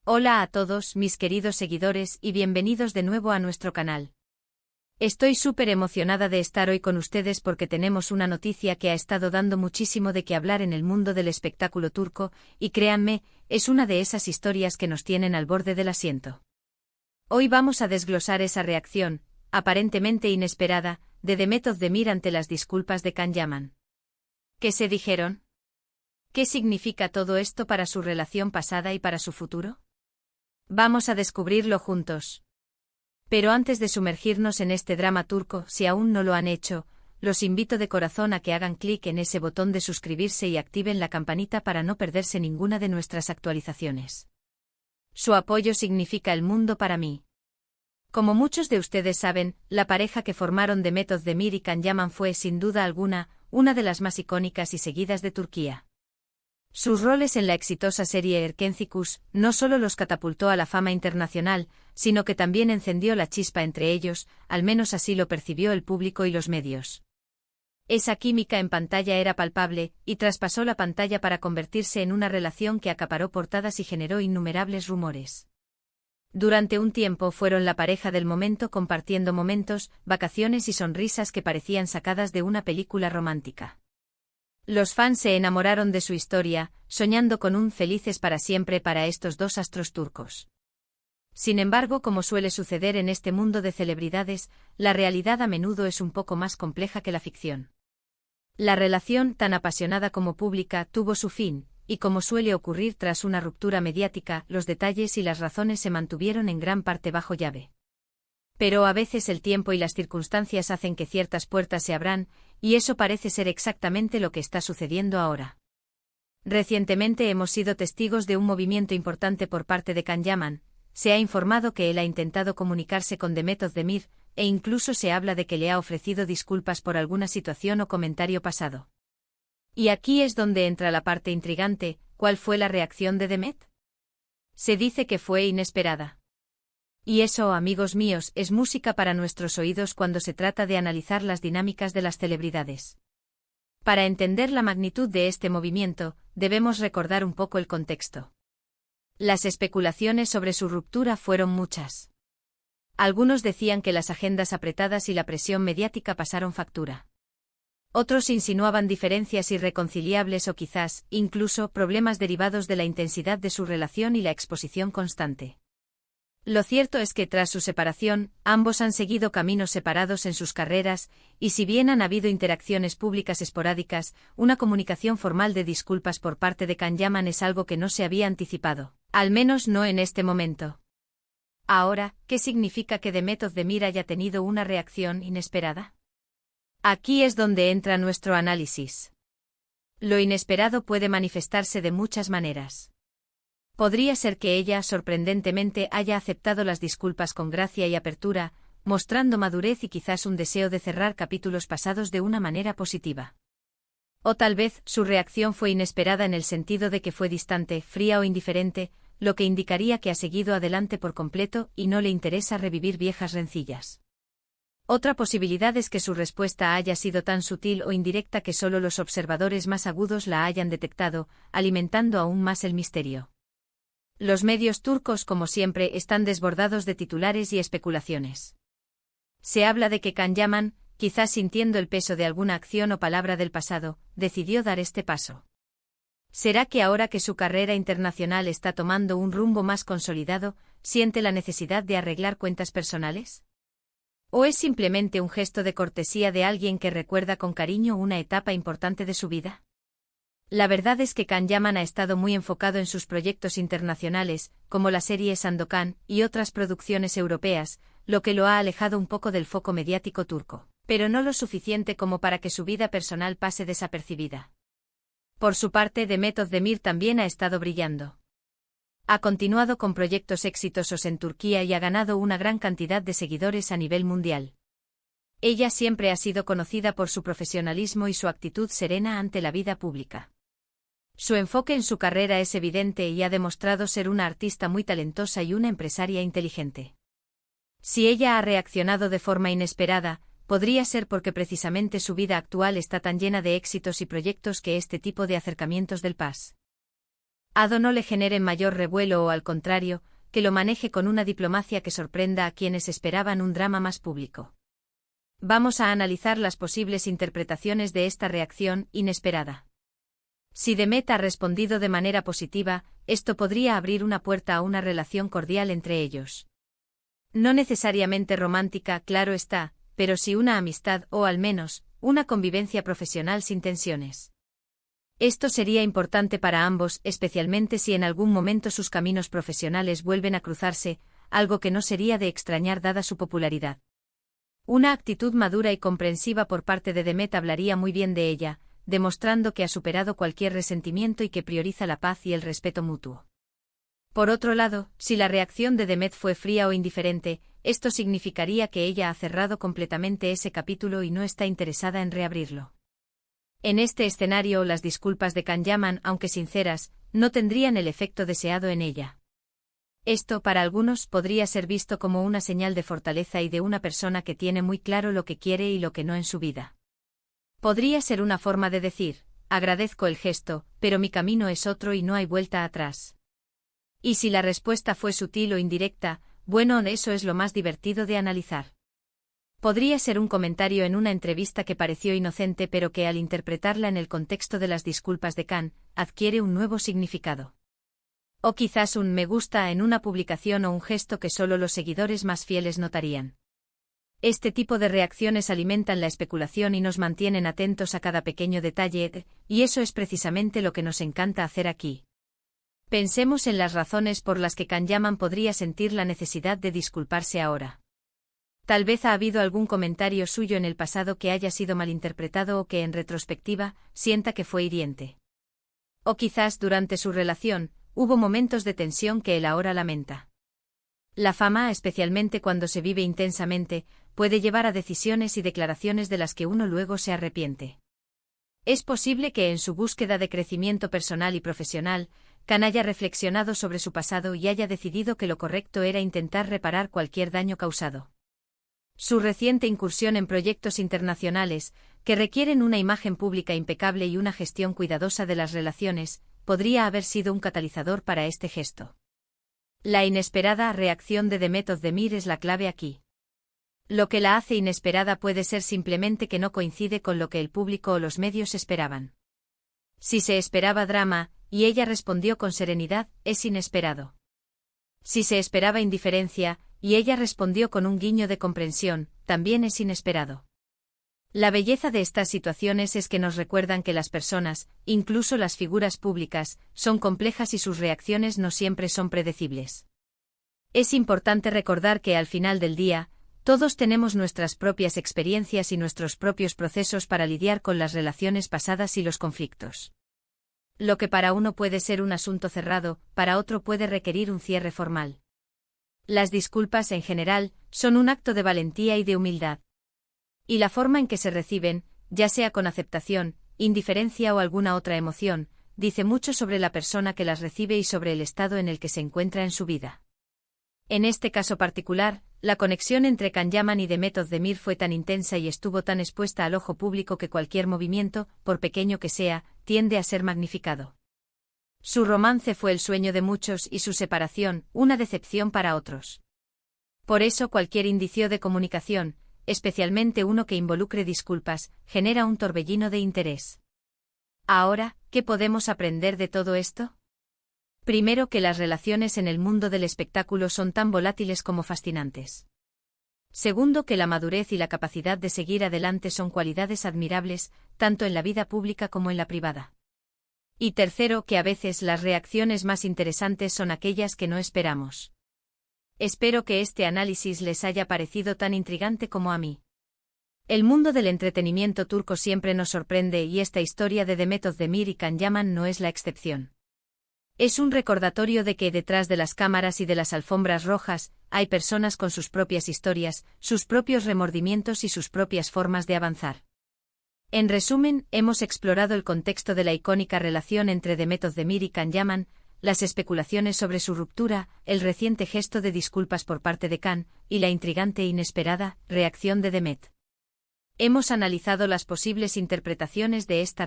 Hola a todos mis queridos seguidores y bienvenidos de nuevo a nuestro canal. Estoy súper emocionada de estar hoy con ustedes porque tenemos una noticia que ha estado dando muchísimo de qué hablar en el mundo del espectáculo turco, y créanme, es una de esas historias que nos tienen al borde del asiento. Hoy vamos a desglosar esa reacción, aparentemente inesperada, de Demet Özdemir ante las disculpas de Can Yaman. ¿Qué se dijeron? ¿Qué significa todo esto para su relación pasada y para su futuro? Vamos a descubrirlo juntos. Pero antes de sumergirnos en este drama turco, si aún no lo han hecho, los invito de corazón a que hagan clic en ese botón de suscribirse y activen la campanita para no perderse ninguna de nuestras actualizaciones. Su apoyo significa el mundo para mí. Como muchos de ustedes saben, la pareja que formaron Demet Özdemir y Can Yaman fue, sin duda alguna, una de las más icónicas y seguidas de Turquía. Sus roles en la exitosa serie Erkenci no solo los catapultó a la fama internacional, sino que también encendió la chispa entre ellos, al menos así lo percibió el público y los medios. Esa química en pantalla era palpable, y traspasó la pantalla para convertirse en una relación que acaparó portadas y generó innumerables rumores. Durante un tiempo fueron la pareja del momento, compartiendo momentos, vacaciones y sonrisas que parecían sacadas de una película romántica. Los fans se enamoraron de su historia, soñando con un felices para siempre para estos dos astros turcos. Sin embargo, como suele suceder en este mundo de celebridades, la realidad a menudo es un poco más compleja que la ficción. La relación, tan apasionada como pública, tuvo su fin, y como suele ocurrir tras una ruptura mediática, los detalles y las razones se mantuvieron en gran parte bajo llave. Pero a veces el tiempo y las circunstancias hacen que ciertas puertas se abran, y eso parece ser exactamente lo que está sucediendo ahora. Recientemente hemos sido testigos de un movimiento importante por parte de Can Yaman. Se ha informado que él ha intentado comunicarse con Demet Özdemir, e incluso se habla de que le ha ofrecido disculpas por alguna situación o comentario pasado. Y aquí es donde entra la parte intrigante: ¿cuál fue la reacción de Demet? Se dice que fue inesperada. Y eso, amigos míos, es música para nuestros oídos cuando se trata de analizar las dinámicas de las celebridades. Para entender la magnitud de este movimiento, debemos recordar un poco el contexto. Las especulaciones sobre su ruptura fueron muchas. Algunos decían que las agendas apretadas y la presión mediática pasaron factura. Otros insinuaban diferencias irreconciliables o quizás, incluso, problemas derivados de la intensidad de su relación y la exposición constante. Lo cierto es que tras su separación, ambos han seguido caminos separados en sus carreras, y si bien han habido interacciones públicas esporádicas, una comunicación formal de disculpas por parte de Can Yaman es algo que no se había anticipado, al menos no en este momento. Ahora, ¿qué significa que Demet Özdemir haya tenido una reacción inesperada? Aquí es donde entra nuestro análisis. Lo inesperado puede manifestarse de muchas maneras. Podría ser que ella, sorprendentemente, haya aceptado las disculpas con gracia y apertura, mostrando madurez y quizás un deseo de cerrar capítulos pasados de una manera positiva. O tal vez, su reacción fue inesperada en el sentido de que fue distante, fría o indiferente, lo que indicaría que ha seguido adelante por completo y no le interesa revivir viejas rencillas. Otra posibilidad es que su respuesta haya sido tan sutil o indirecta que solo los observadores más agudos la hayan detectado, alimentando aún más el misterio. Los medios turcos, como siempre, están desbordados de titulares y especulaciones. Se habla de que Can Yaman, quizás sintiendo el peso de alguna acción o palabra del pasado, decidió dar este paso. ¿Será que ahora que su carrera internacional está tomando un rumbo más consolidado, siente la necesidad de arreglar cuentas personales? ¿O es simplemente un gesto de cortesía de alguien que recuerda con cariño una etapa importante de su vida? La verdad es que Can Yaman ha estado muy enfocado en sus proyectos internacionales, como la serie Sandokan y otras producciones europeas, lo que lo ha alejado un poco del foco mediático turco, pero no lo suficiente como para que su vida personal pase desapercibida. Por su parte, Demet Özdemir también ha estado brillando. Ha continuado con proyectos exitosos en Turquía y ha ganado una gran cantidad de seguidores a nivel mundial. Ella siempre ha sido conocida por su profesionalismo y su actitud serena ante la vida pública. Su enfoque en su carrera es evidente y ha demostrado ser una artista muy talentosa y una empresaria inteligente. Si ella ha reaccionado de forma inesperada, podría ser porque precisamente su vida actual está tan llena de éxitos y proyectos que este tipo de acercamientos del pas. Ado no le genere mayor revuelo o al contrario, que lo maneje con una diplomacia que sorprenda a quienes esperaban un drama más público. Vamos a analizar las posibles interpretaciones de esta reacción inesperada. Si Demet ha respondido de manera positiva, esto podría abrir una puerta a una relación cordial entre ellos. No necesariamente romántica, claro está, pero sí una amistad o, al menos, una convivencia profesional sin tensiones. Esto sería importante para ambos, especialmente si en algún momento sus caminos profesionales vuelven a cruzarse, algo que no sería de extrañar dada su popularidad. Una actitud madura y comprensiva por parte de Demet hablaría muy bien de ella, demostrando que ha superado cualquier resentimiento y que prioriza la paz y el respeto mutuo. Por otro lado, si la reacción de Demet fue fría o indiferente, esto significaría que ella ha cerrado completamente ese capítulo y no está interesada en reabrirlo. En este escenario, las disculpas de Can Yaman, aunque sinceras, no tendrían el efecto deseado en ella. Esto, para algunos, podría ser visto como una señal de fortaleza y de una persona que tiene muy claro lo que quiere y lo que no en su vida. Podría ser una forma de decir, agradezco el gesto, pero mi camino es otro y no hay vuelta atrás. Y si la respuesta fue sutil o indirecta, bueno, eso es lo más divertido de analizar. Podría ser un comentario en una entrevista que pareció inocente pero que al interpretarla en el contexto de las disculpas de Can, adquiere un nuevo significado. O quizás un me gusta en una publicación o un gesto que solo los seguidores más fieles notarían. Este tipo de reacciones alimentan la especulación y nos mantienen atentos a cada pequeño detalle, y eso es precisamente lo que nos encanta hacer aquí. Pensemos en las razones por las que Can Yaman podría sentir la necesidad de disculparse ahora. Tal vez ha habido algún comentario suyo en el pasado que haya sido malinterpretado o que en retrospectiva sienta que fue hiriente. O quizás durante su relación hubo momentos de tensión que él ahora lamenta. La fama, especialmente cuando se vive intensamente, puede llevar a decisiones y declaraciones de las que uno luego se arrepiente. Es posible que en su búsqueda de crecimiento personal y profesional, Can haya reflexionado sobre su pasado y haya decidido que lo correcto era intentar reparar cualquier daño causado. Su reciente incursión en proyectos internacionales, que requieren una imagen pública impecable y una gestión cuidadosa de las relaciones, podría haber sido un catalizador para este gesto. La inesperada reacción de Demet Özdemir es la clave aquí. Lo que la hace inesperada puede ser simplemente que no coincide con lo que el público o los medios esperaban. Si se esperaba drama, y ella respondió con serenidad, es inesperado. Si se esperaba indiferencia, y ella respondió con un guiño de comprensión, también es inesperado. La belleza de estas situaciones es que nos recuerdan que las personas, incluso las figuras públicas, son complejas y sus reacciones no siempre son predecibles. Es importante recordar que al final del día, todos tenemos nuestras propias experiencias y nuestros propios procesos para lidiar con las relaciones pasadas y los conflictos. Lo que para uno puede ser un asunto cerrado, para otro puede requerir un cierre formal. Las disculpas en general son un acto de valentía y de humildad. Y la forma en que se reciben, ya sea con aceptación, indiferencia o alguna otra emoción, dice mucho sobre la persona que las recibe y sobre el estado en el que se encuentra en su vida. En este caso particular, la conexión entre Can Yaman y Demet Özdemir fue tan intensa y estuvo tan expuesta al ojo público que cualquier movimiento, por pequeño que sea, tiende a ser magnificado. Su romance fue el sueño de muchos y su separación, una decepción para otros. Por eso cualquier indicio de comunicación, especialmente uno que involucre disculpas, genera un torbellino de interés. Ahora, ¿qué podemos aprender de todo esto? Primero, que las relaciones en el mundo del espectáculo son tan volátiles como fascinantes. Segundo, que la madurez y la capacidad de seguir adelante son cualidades admirables, tanto en la vida pública como en la privada. Y tercero, que a veces las reacciones más interesantes son aquellas que no esperamos. Espero que este análisis les haya parecido tan intrigante como a mí. El mundo del entretenimiento turco siempre nos sorprende y esta historia de Demet Özdemir y Can Yaman no es la excepción. Es un recordatorio de que detrás de las cámaras y de las alfombras rojas, hay personas con sus propias historias, sus propios remordimientos y sus propias formas de avanzar. En resumen, hemos explorado el contexto de la icónica relación entre Demet Özdemir y Can Yaman, las especulaciones sobre su ruptura, el reciente gesto de disculpas por parte de Can, y la intrigante e inesperada reacción de Demet. Hemos analizado las posibles interpretaciones de esta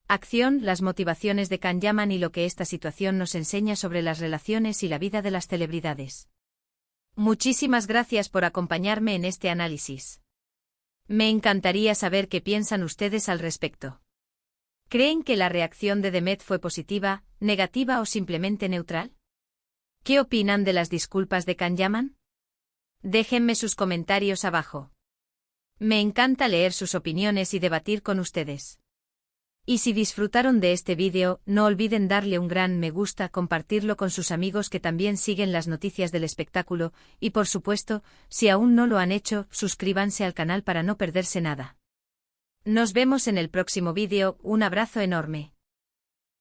Acción, las motivaciones de Can Yaman y lo que esta situación nos enseña sobre las relaciones y la vida de las celebridades. Muchísimas gracias por acompañarme en este análisis. Me encantaría saber qué piensan ustedes al respecto. ¿Creen que la reacción de Demet fue positiva, negativa o simplemente neutral? ¿Qué opinan de las disculpas de Can Yaman? Déjenme sus comentarios abajo. Me encanta leer sus opiniones y debatir con ustedes. Y si disfrutaron de este vídeo, no olviden darle un gran me gusta, compartirlo con sus amigos que también siguen las noticias del espectáculo, y por supuesto, si aún no lo han hecho, suscríbanse al canal para no perderse nada. Nos vemos en el próximo vídeo, un abrazo enorme.